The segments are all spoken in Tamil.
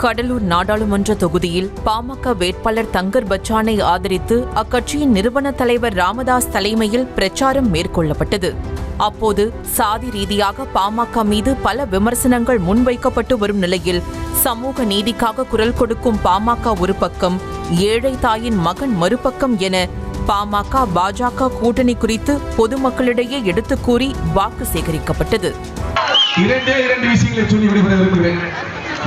கடலூர் நாடாளுமன்ற தொகுதியில் பாமக வேட்பாளர் தங்கர் பச்சானை ஆதரித்து அக்கட்சியின் நிறுவன தலைவர் ராமதாஸ் தலைமையில் பிரச்சாரம் மேற்கொள்ளப்பட்டது. அப்போது சாதி ரீதியாக பாமக மீது பல விமர்சனங்கள் முன்வைக்கப்பட்டு வரும் நிலையில் சமூக நீதிக்காக குரல் கொடுக்கும் பாமக ஒரு பக்கம், ஏழை தாயின் மகன் மறுபக்கம் என பாமக பாஜக கூட்டணி குறித்து பொதுமக்களிடையே எடுத்துக் கூறி வாக்கு சேகரிக்கப்பட்டது. இரண்டு விஷயங்களை சொல்லி விடுபட விரும்புகிறேன்.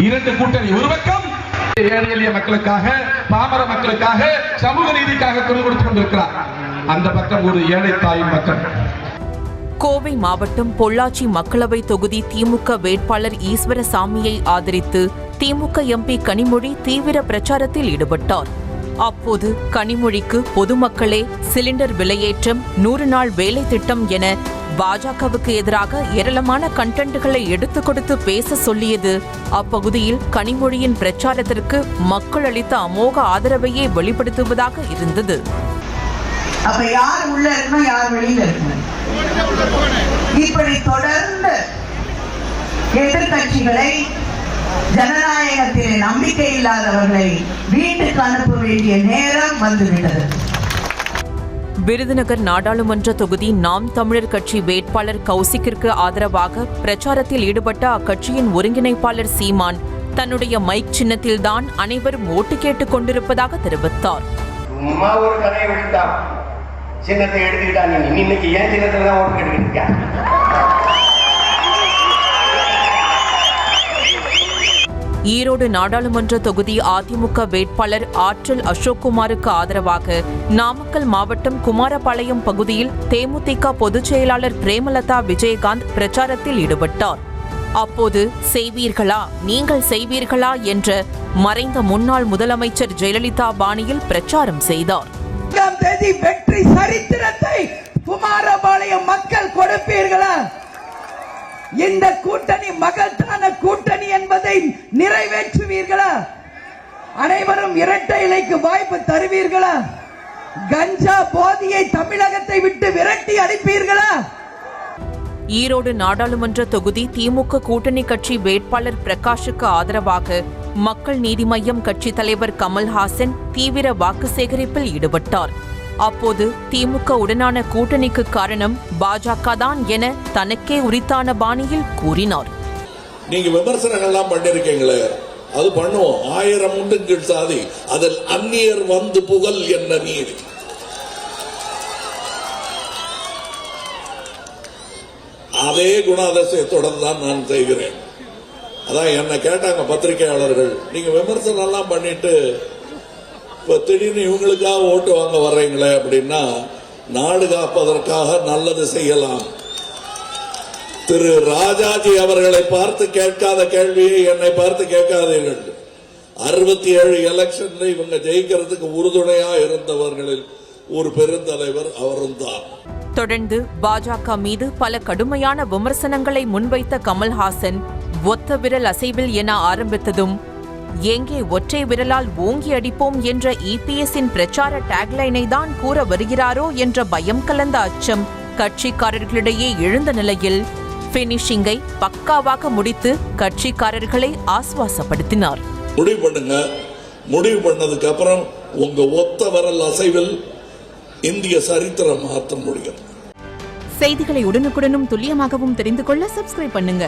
இரண்டு கூட்டணி, ஒரு பக்கம் ஏழை எளிய மக்களுக்காக, பாமர மக்களுக்காக, சமூக நீதிக்காக குரல் கொடுத்துக் கொண்டிருக்கிறார். அந்த பக்கம் ஒரு ஏழை தாயின் மக்கள். கோவை மாவட்டம் பொள்ளாச்சி மக்களவை தொகுதி திமுக வேட்பாளர் ஈஸ்வரசாமியை ஆதரித்து திமுக எம்பி கனிமொழி தீவிர பிரச்சாரத்தில் ஈடுபட்டார். அப்போது கனிமொழிக்கு பொதுமக்களே சிலிண்டர் விலையேற்றம், 100 நாள் வேலை திட்டம் என பாஜகவுக்கு எதிராக ஏராளமான கண்டென்ட்களை எடுத்துக் கொடுத்து பேச சொல்லியது அப்பகுதியில் கனிமொழியின் பிரச்சாரத்திற்கு மக்கள் அளித்த அமோக ஆதரவையே வெளிப்படுத்துவதாக இருந்தது. அப்ப யார் உள்ள இருக்கணும், யார் வெளியில இருக்கணும், இப்படி தொடர்ந்து எதிர்கட்சிகளை, ஜனநாயகத்தில் நம்பிக்கை இல்லாதவர்களை வீட்டுக்கு அனுப்ப வேண்டிய நேரம் வந்துவிட்டது. விருதுநகர் நாடாளுமன்ற தொகுதி நாம் தமிழர் கட்சி வேட்பாளர் கௌசிக்கிற்கு ஆதரவாக பிரச்சாரத்தில் ஈடுபட்ட அக்கட்சியின் ஒருங்கிணைப்பாளர் சீமான் தன்னுடைய மைக் சின்னத்தில்தான் அனைவரும் ஓட்டு கேட்டுக் கொண்டிருப்பதாக தெரிவித்தார். சும்மா ஒரு கதையை விட்டுட்டா, சின்னத்தை எடுத்துக்கிட்டாங்க. இன்னைக்கு ஏன் சின்னத்துல தான் ஓட்டு கேட்டுக்கிட்டு ஈரோடு நாடாளுமன்ற தொகுதி அதிமுக வேட்பாளர் ஆற்றல் அசோக்குமாருக்கு ஆதரவாக நாமக்கல் மாவட்டம் குமாரபாளையம் பகுதியில் தேமுதிக பொதுச் செயலாளர் பிரேமலதா விஜயகாந்த் பிரச்சாரத்தில் ஈடுபட்டார். அப்போது செய்வீர்களா, நீங்கள் செய்வீர்களா என்ற மறைந்த முன்னாள் முதலமைச்சர் ஜெயலலிதா பாணியில் பிரச்சாரம் செய்தார். வெற்றி சரித்திரத்தை குமாரபாளையம் மக்கள் கொடுப்பீர்களா? இந்த கூட்டணி மகத்தான கூட்டணி என்பதை நிறைவேற்றுவீர்களா? அனைவரும் இரட்டை இலைக்கு வாய்ப்பு தருவீர்களா? கஞ்சா போதியை தமிழகத்தை விட்டு விரட்டி அடிப்பீர்களா? ஈரோடு நாடாளுமன்ற தொகுதி திமுக கூட்டணி கட்சி வேட்பாளர் பிரகாஷுக்கு ஆதரவாக மக்கள் நீதி மய்யம் கட்சி தலைவர் கமல்ஹாசன் தீவிர வாக்கு சேகரிப்பில் ஈடுபட்டார். அப்போது திமுக உடனான கூட்டணிக்கு காரணம் பாஜக தான் என தனக்கே உரித்தான பாணியில் கூறினார். நீங்க விமர்சனங்கள்லாம் பண்ணிருக்கீங்களே, அது பண்ணுவோம். 1000 உண்டு கீழ் சாதி, அதில் அந்நியர் வந்து புகழ் என்ன நீதி. அதே குணாதிசயத்துடன் தான் நான் செய்கிறேன். அதான் என்ன கேட்டாங்க பத்திரிகையாளர்கள், நீங்க விமர்சனம் எல்லாம் பண்ணிட்டு இப்ப திடீர்னு இவங்களுக்காக ஓட்டு வாங்க வர்றீங்களே அப்படின்னா, நாடு காப்பதற்காக நல்லது செய்யலாம். திரு ராஜாஜி அவர்களை பார்த்து கேட்காத கேள்வியை என்னை பார்த்து கேட்காதீர்கள். 67 எலெக்ஷன்ல இவங்க ஜெயிக்கிறதுக்கு உறுதுணையா இருந்தவர்களில் ஒரு பெருந்தலைவர் அவரும் தான். தொடர்ந்து பாஜக மீது பல கடுமையான விமர்சனங்களை முன்வைத்த கமல்ஹாசன் ஒத்த விரல் அசைவில் என ஆரம்பித்ததும், எங்கே ஒற்றை விரலால் ஓங்கி அடிப்போம் என்ற இபிஎஸ்ஸின் பிரச்சார டேக்லைனை தான் கூற வருகிறாரோ என்ற பயம் கலந்த அச்சம் கட்சிக்காரர்களிடையே எழுந்த நிலையில் பினிஷிங்கை பக்காவாக முடித்து கட்சிக்காரர்களை ஆசுவாசப்படுத்தினார். முடிவு பண்ணுங்க, முடிவு பண்ணதுக்கு அப்புறம் உங்க ஒத்த விரல் அசைவில் இந்திய சரித்திரம் மாற்ற முடியும். செய்திகளை உடனுக்குடனும் துல்லியமாகவும் தெரிந்து கொள்ள சப்ஸ்கிரைப் பண்ணுங்க.